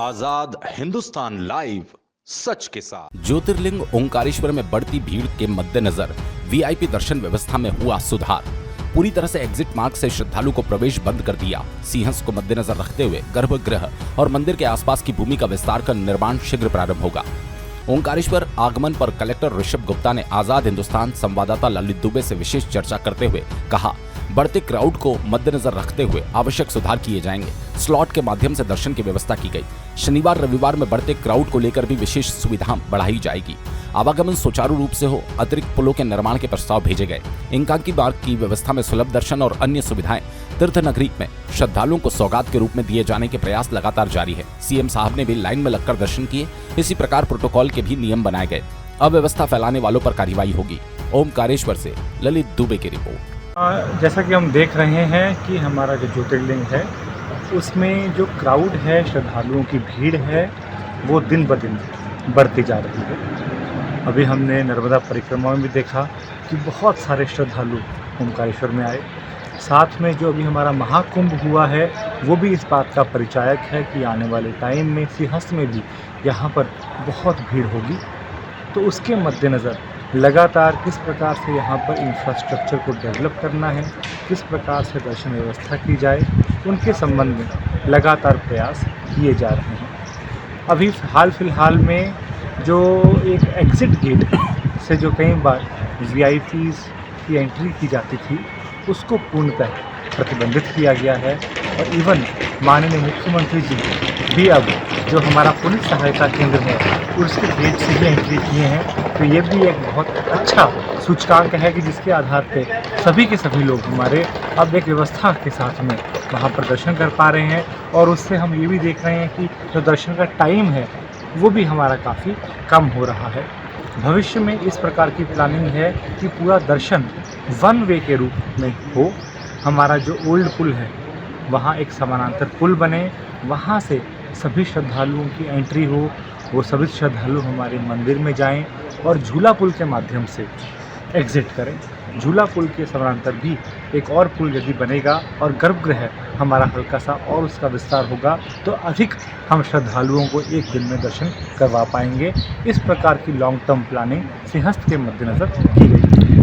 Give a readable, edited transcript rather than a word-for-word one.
आजाद Hindustan live, सच के साथ। ज्योतिर्लिंग ओंकारेश्वर में बढ़ती भीड़ के मद्देनजर वीआईपी दर्शन व्यवस्था में हुआ सुधार। पूरी तरह से एग्जिट मार्ग से श्रद्धालु को प्रवेश बंद कर दिया। सिंहस्थ को मद्देनजर रखते हुए गर्भगृह और मंदिर के आसपास की भूमि का विस्तार का निर्माण शीघ्र प्रारंभ होगा। ओंकारेश्वर आगमन पर कलेक्टर ऋषभ गुप्ता ने आजाद हिंदुस्तान संवाददाता ललित दुबे से विशेष चर्चा करते हुए कहा, बढ़ते क्राउड को मद्देनजर रखते हुए आवश्यक सुधार किए जाएंगे। स्लॉट के माध्यम से दर्शन की व्यवस्था की गई। शनिवार रविवार में बढ़ते क्राउड को लेकर भी विशेष सुविधा बढ़ाई जाएगी। आवागमन सुचारू रूप से हो, अतिरिक्त पुलों के निर्माण के प्रस्ताव भेजे गए। एकांकी मार्ग की व्यवस्था में सुलभ दर्शन और अन्य सुविधाएं तीर्थ नगरी में श्रद्धालुओं को सौगात के रूप में दिए जाने के प्रयास लगातार जारी है। सीएम साहब ने भी लाइन में लगकर दर्शन किए। इसी प्रकार प्रोटोकॉल के भी नियम बनाए गए। अव्यवस्था फैलाने वालों पर कार्रवाई होगी। ओंकारेश्वर से ललित दुबे की रिपोर्ट। जैसा कि हम देख रहे हैं कि हमारा जो ज्योतिर्लिंग है उसमें जो क्राउड है, श्रद्धालुओं की भीड़ है, वो दिन ब दिन बढ़ती जा रही है। अभी हमने नर्मदा परिक्रमा में भी देखा कि बहुत सारे श्रद्धालु ओंकारेश्वर में आए। साथ में जो अभी हमारा महाकुंभ हुआ है वो भी इस बात का परिचायक है कि आने वाले टाइम में सिंहस्थ में भी यहाँ पर बहुत भीड़ होगी। तो उसके मद्देनज़र लगातार किस प्रकार से यहाँ पर इंफ्रास्ट्रक्चर को डेवलप करना है, किस प्रकार से दर्शन व्यवस्था की जाए, उनके संबंध में लगातार प्रयास किए जा रहे हैं। अभी हाल फिलहाल में जो एक एग्ज़िट गेट से जो कई बार वीआईपीज़ की एंट्री की जाती थी उसको पूर्णतः प्रतिबंधित किया गया है। और इवन माननीय मुख्यमंत्री जी भी अब जो हमारा पुलिस सहायता केंद्र है उसके गेट से भी एंट्री किए हैं। तो ये भी एक बहुत अच्छा सूचकांक है कि जिसके आधार पे सभी के सभी लोग हमारे अब एक व्यवस्था के साथ में वहाँ पर दर्शन कर पा रहे हैं। और उससे हम ये भी देख रहे हैं कि जो दर्शन का टाइम है वो भी हमारा काफ़ी कम हो रहा है। भविष्य में इस प्रकार की प्लानिंग है कि पूरा दर्शन वन वे के रूप में हो। हमारा जो ओल्ड पुल है वहाँ एक समानांतर पुल बने, वहाँ से सभी श्रद्धालुओं की एंट्री हो, वो सभी श्रद्धालु हमारे मंदिर में जाएं और झूला पुल के माध्यम से एग्ज़िट करें। झूला पुल के समानांतर भी एक और पुल यदि बनेगा और गर्भगृह हमारा हल्का सा और उसका विस्तार होगा तो अधिक हम श्रद्धालुओं को एक दिन में दर्शन करवा पाएंगे। इस प्रकार की लॉन्ग टर्म प्लानिंग सिंहस्थ के मद्देनज़र की गई।